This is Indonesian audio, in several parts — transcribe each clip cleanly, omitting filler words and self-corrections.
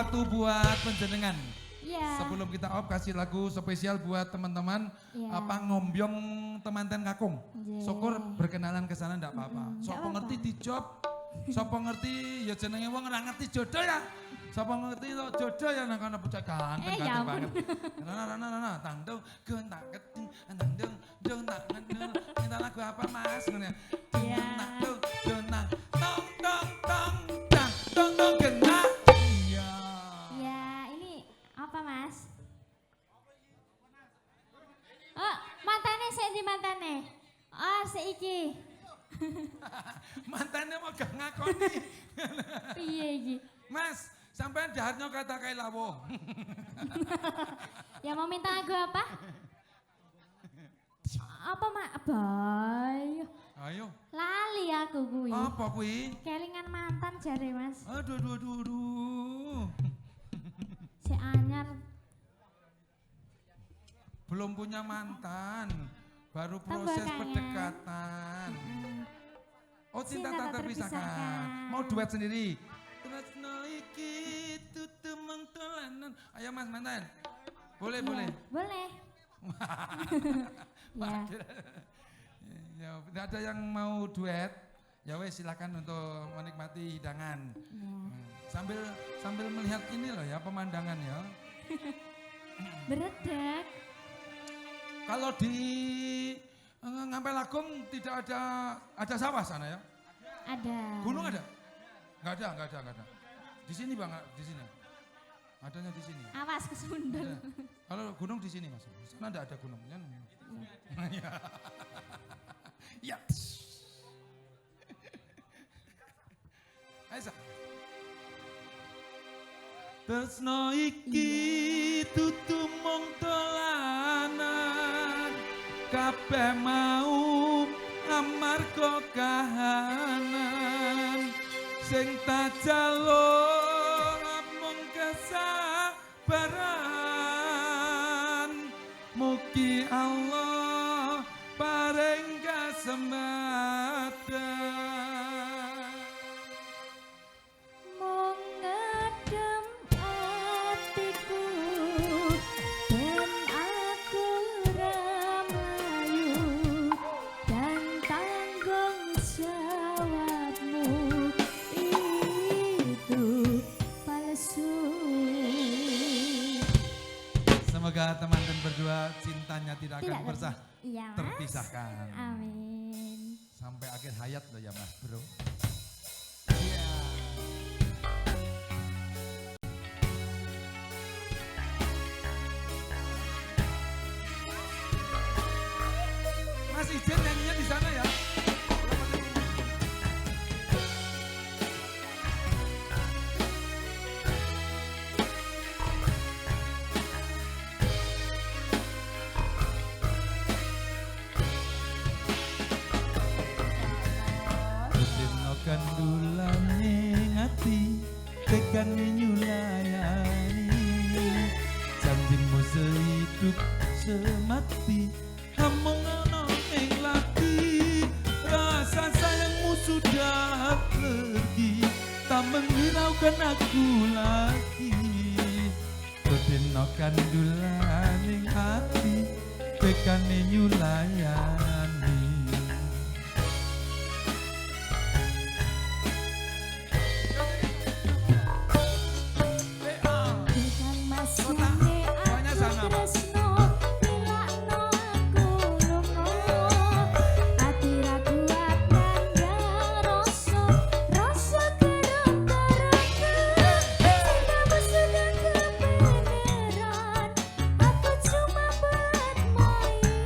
waktu buat penjenengan. Iya. Sebelum kita off kasih lagu spesial buat teman-teman Iya. apa ngombyong temanten kakung. Iya. Syukur berkenalan ke sana ndak apa-apa. Ndak Sopo apa-apa. ngerti dijob, sopo ngerti ya jenenge wong ora ngerti jodoh ya. Sopo ngerti to jodoh ya nang kana bocah ganteng ya banget. ampun. Nah, tangdung gontak keting, tangdung dong tak ngedung. Kita lagu apa Mas? Ngono ya. Iya. Tong tong tong tang tong tong kena. Iya. Ya, ini apa Mas? Oh, mantane sik di mantane. Oh, seiki. Mantannya mau gak ngakoni. Piye iki? Mas, sampean jahatnya kata kayak lawo. Ya mau minta lagu apa? Apa Mak? Boy. Ayo, Lali aku kuwi. apa kuwi? Kelingan mantan jare Mas. Aduh. Si anyar. Belum punya mantan, baru Tambah proses kangen. pendekatan. Oh, cinta tak terpisahkan. terpisahkan. Mau duet sendiri. Tresno iki tutumeng tolanan. Ayo Mas mantan. Boleh, Iya, boleh. Boleh. Ya. Ya, tidak ada yang mau duet. Ya wes silakan untuk menikmati hidangan. Ya. Sambil melihat ini loh ya pemandangan ya. Beredek. Kalau di Ngampel Agung tidak ada sawah sana ya? Ada. Gunung ada? Enggak ada. Di sini Bang, di sini. Adanya di sini. Awas kesundul. Ada. Kalau gunung di sini Mas. Di sana enggak ada gunung. Ya. Ya. Ayo. Tresno iki tutumong dolanan kabeh mau amarga kahanan sing tak jaluk mung kesabaran mugi Allah paring kasempatan. Mung ngedem atiku ben aku ramlayu dan tanggung jawabmu itu palsu. Semoga teman-teman berdua cintanya tidak akan Tidak Iya, Mas. terpisahkan. Amin. Sampai akhir hayat loh ya Mas Bro. Iya. Mas Ijen nyanyinya di sana ya. Dino kandulane ngati tekan nyulayani janjimu sehidup semati among ono ing lati rasa sayangmu sudah pergi tak menghiraukan aku lagi Dino kandulane ngati tekan nyulayani. Bukan masih Pokoknya sana, Pak. tresno milakno aku lunga ati ra kuat nanda rasa kerep terangkan sudah kebenaran aku cuma buat mainan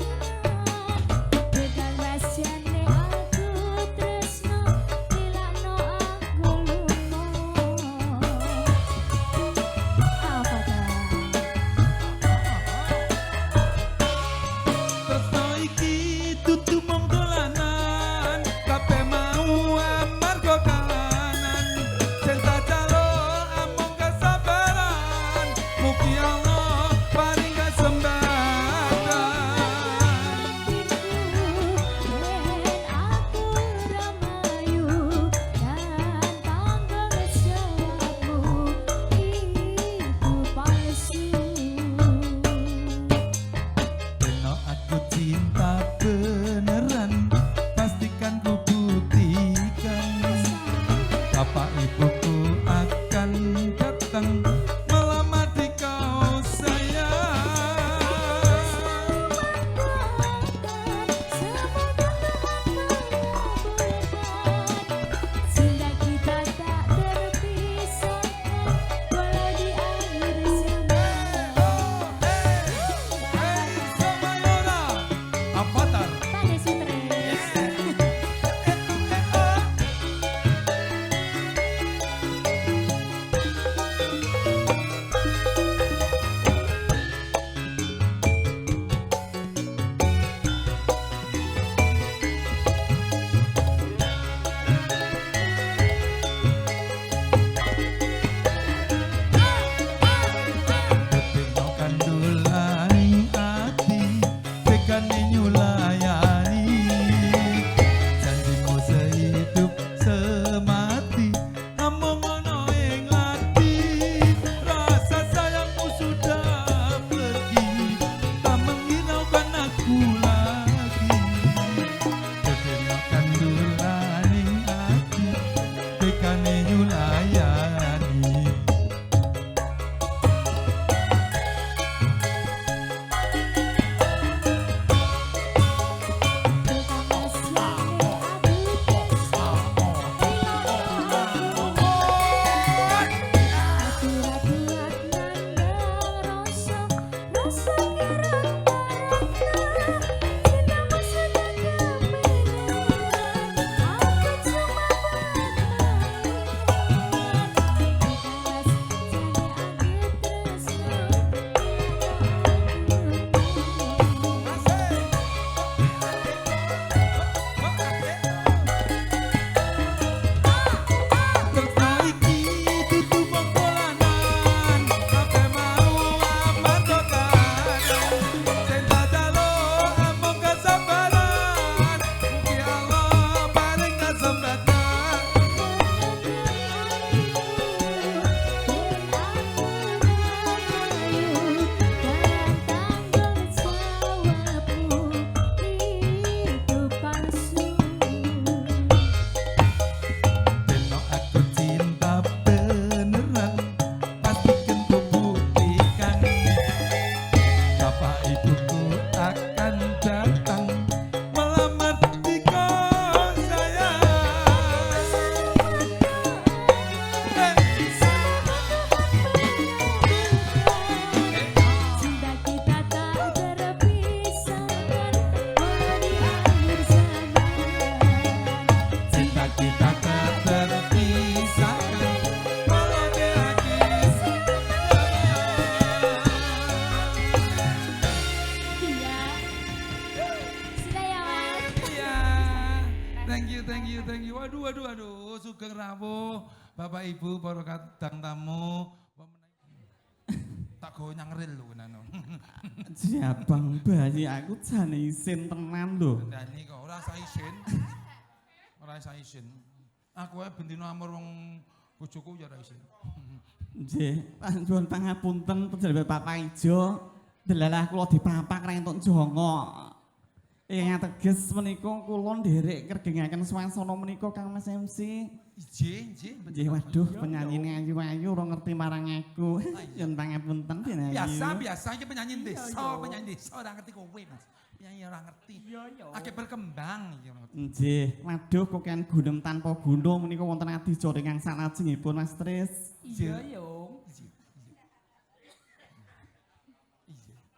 Waduh, sugeng rawuh. Bapak Ibu, para kadang tamu. Tak gowo nyangril lho nano. Jabang bayi aku jane isin tenan lho. Ndani kok ora sa isin. Ora sa isin. Aku ae bendina amur wong bojoku ya ora isin. Nggih, nyuwun pangapunten panjenengan Bapak Ijo. Delalah kula dipapak ra entuk jongok. Ingkang teges menika kula nderek kergengaken swasana menika Kang Mas MC. Nggih, waduh penyanyine ayu-ayu ora ngerti marang aku. Nyuwun pangapunten Denayu. Biasa iki penyanyi desa ora ngerti kowe Mas. Penyanyi ora ngerti. Akeh berkembang iki. Nggih, waduh kok kan gunem tanpa gunung menika wonten adicara ingkang salajengipun Mas Tris. Iya yo.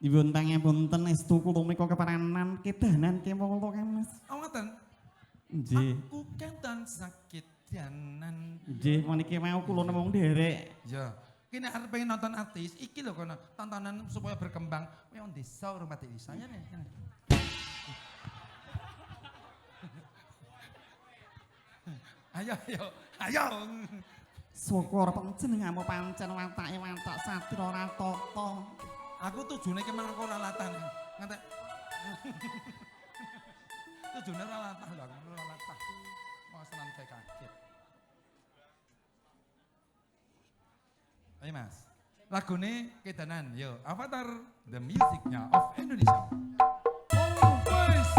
Nyuwun pangapunten estu kula menika keparanan kedanan kemawon Kang Mas. Oh ngoten. Nggih. Aku kedan sakit danan. Nggih, meniki mau kula nemung nderek. Ya. Kene arep pengen nonton artis, iki lho kono tontonan supaya berkembang. Kowe desa rumah desa ya nih. Ayo. Syukur panjenenganmu pancen watake watak satria ora tata. Aku tujune ki mangko ora latah. Ngantek. Tujune ora latah lho, aku ora latah. Mau seneng kayak kaget. Ayo Mas. Lagune kedanan, yo. Avatar the musicnya of Indonesia. Oh, boys.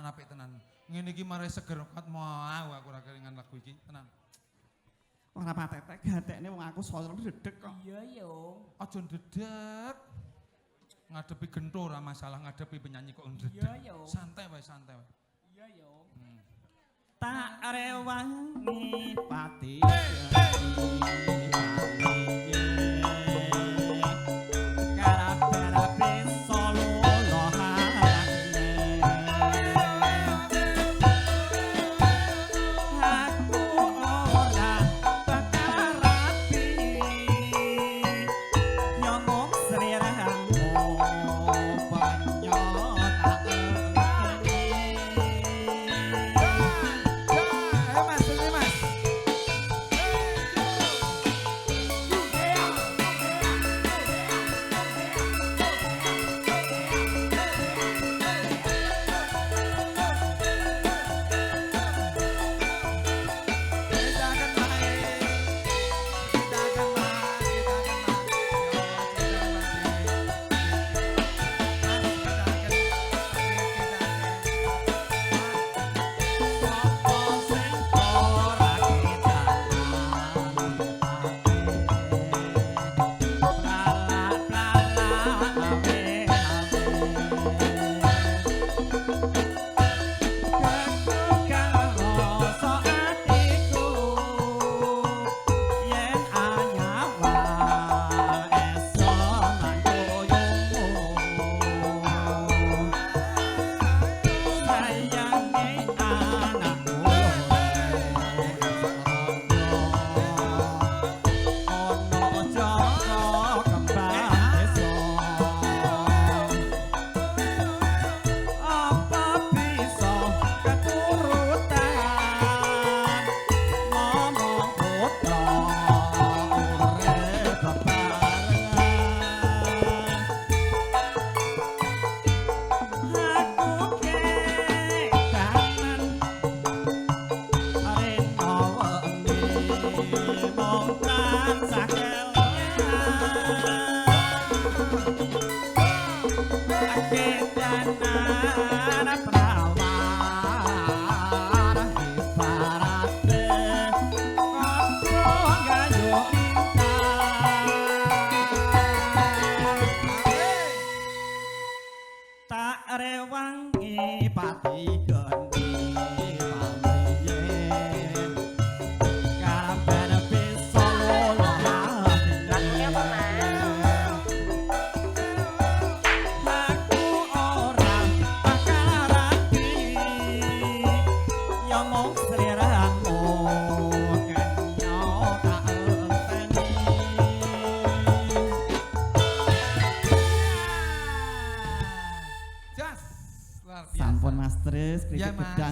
apik tenan. Ngene iki mare seger kat mau aku ora kelingan lagu iki tenan. Ora patek gatekne wong aku soal dedek kok. Iya yo. Aja ndedek. Ngadepi gento ora masalah, ngadepi penyanyi kok ndedek. Iya yo. Santai wae, santai wae. Iya yo. Tak rewangi pati.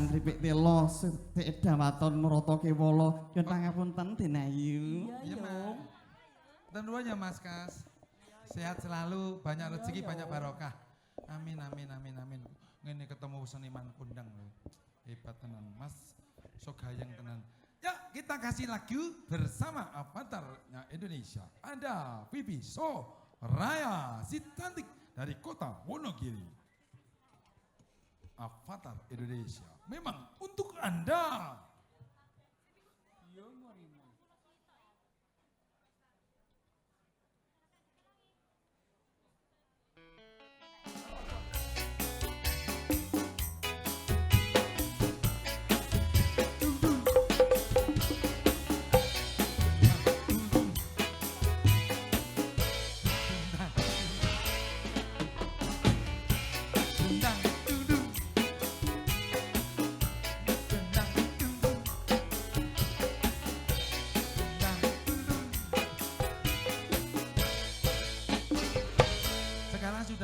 Kripik telo sithik dawaton Murata Kewala yen pangapunten Denayu. Iya, Mas. Tentunya Mas Kas. Sehat selalu, banyak rezeki, banyak barokah. Amin amin amin amin. Ngene ketemu seniman kondang lho. Hebat tenan, Mas. Sok gayeng tenan. Ya, kita kasih lagu bersama avatarnya Indonesia. Ada Vivi So Raya si cantik dari kota Wonogiri. Avatar Indonesia memang untuk Anda.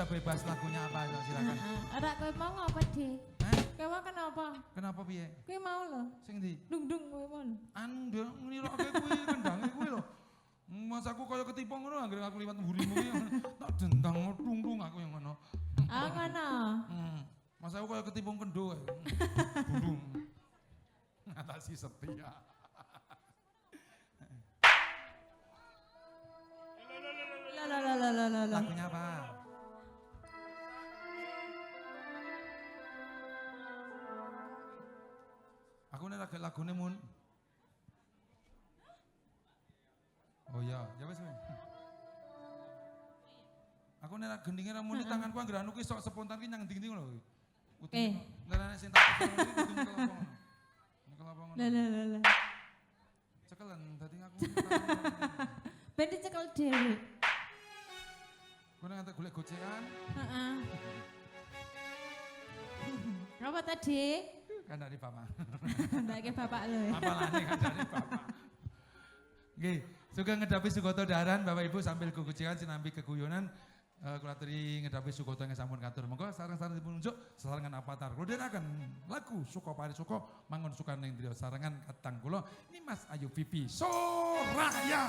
Bebas lagunya apa aja silakan. Ora kowe mau ngapa, Dik? Kowe kenapa? Kenapa piye? Kowe mau lho. Sing ndi? Dung-dung kowe mau. Anu ndek nglirokke kuwi kendange kuwi lho. Mas aku kaya ketipu ngono anggere aku liwat mburimu ki tak dendang dung-dung aku yang ngono. Ah ngono. Mas aku kaya ketipu kendo ae. Dung. Ngatasi setia. Lagunya apa? nek lagune mun. Oh iya, ya wis. Aku nek gendinge ra muni tanganku anggere anu ki sok spontan ki nyang ndi-ndi ngono. Ngarane sing tak kudu kelopong. Kelopong. Lah. Cekelen dadi aku. Ben dicekel dhewe. Kowe ngantek golek gocekan. Heeh. Apa tadi? Kan dari Bapak. Mbake bapak lho. Apalane kan dari Bapak. Nggih, suka ngedapi Sugoto daharan Bapak Ibu sambil gugucikan sinambi keguyonan. Kula aturi ngedapi Sugoto yang sampun katur. Monggo sareng-sareng dipun unjuk sesarengan Avatar. Kula dherekaken lagu Suko Pari Suko mangun sukan ning griya sarengan katang kula Nimas Ayu Pipi Soraya.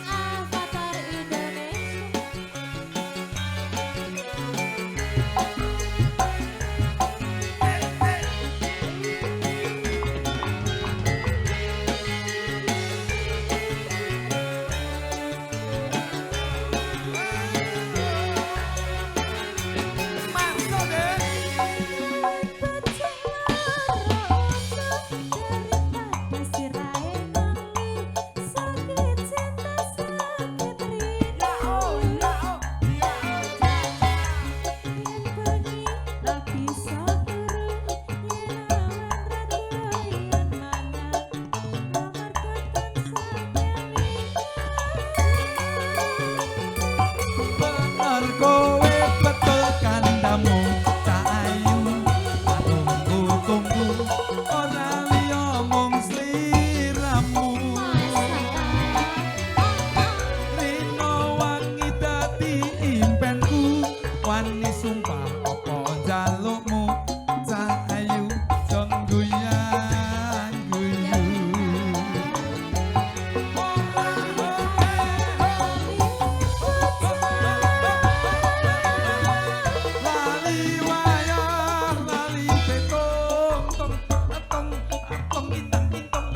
Avatar Indonesia. Kowe betul kandamu Cak Ayu tunggu ora liya mung sliramu Rino wangi dadi impenku wani sumpah apa jalukmu Cak Ayu jong guyu lali wayang lali petong tong tong tong intang intong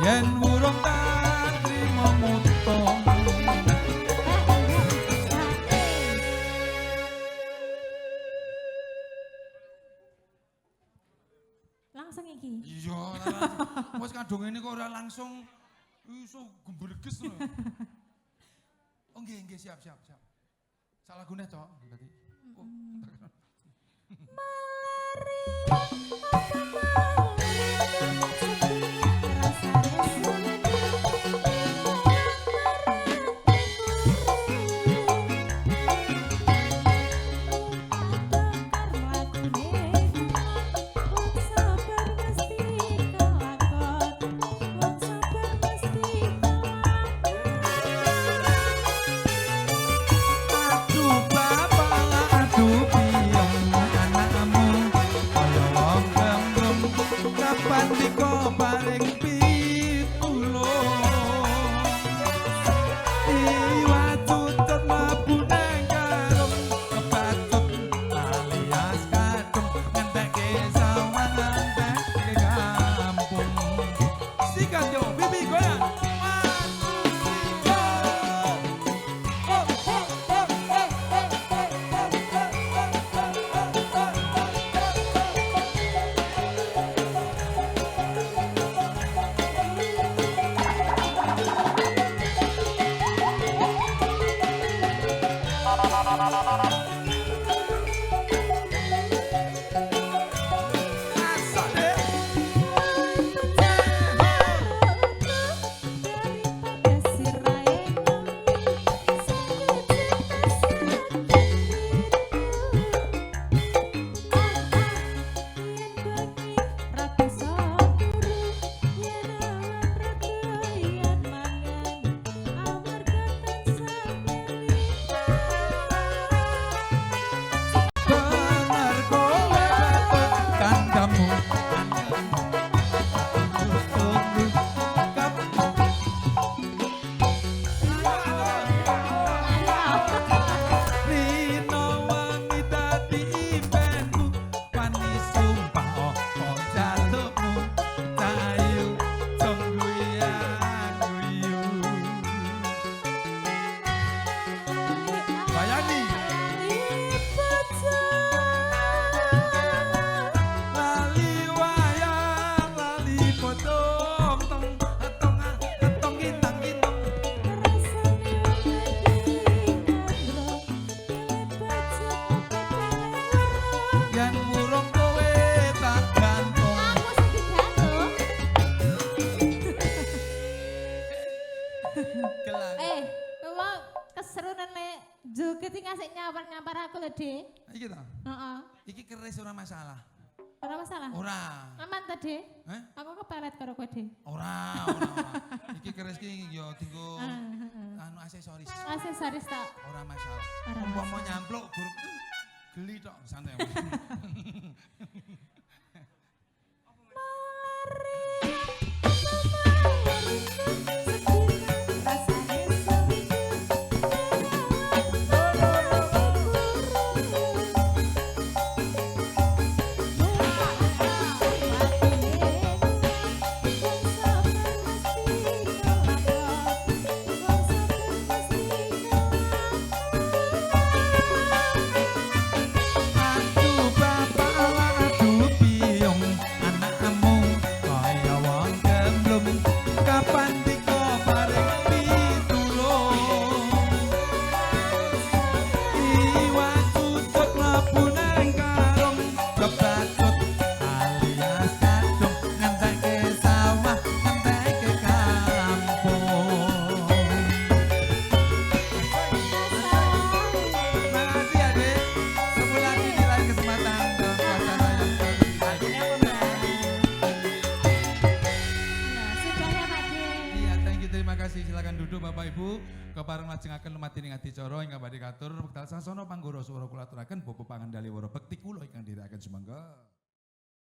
yen burung tak trimo mutong Langsung iki. iya wis kadung ini kok ora langsung iso gembleges lho oh nggih siap salah gune cok berarti oh aduh bapak aduh piyong anakmu kaya wong gembung kapan diko paring pitulung iwa tutut mabuk nang karung kebatut alias kadung ngentekke sawang ngentekke kampung sikat yo bibi goyang Gelang. Kula keseruan nek joget iki ngasih nyapar aku lho, Dik. Iki to. Heeh. Iki keris ora masalah. Ora masalah. Ora. Aman ta, Dik? Heh? Aku kepelet karo kowe, Dik. Ora. Iki keris ki yo tinggo anu aksesoris. Aksesoris tak. Ora masalah. Ora Umpama nyampluk gur geli tok santai. Aduh bapak aduh piung anakmu kaya wong gemblung kapan diko bareng pitulung iwak cucuk mlebu nang karung kebatut alias kadung ngentekke sawah ngentekke kampung. Makasih ya, Dek. Sebulan ini lain kesempatan dalam suasana yang Sudah ya, Pak Dik. Iya, thank you, terima kasih. Silakan duduk Bapak Ibu. Kepareng lajengaken lumatin ing adicara ingkang badhe katur wekdal sasana panggoro swara kula aturaken Bapak Pangandali Wara Bekti kula ingkang dherekaken sumangga.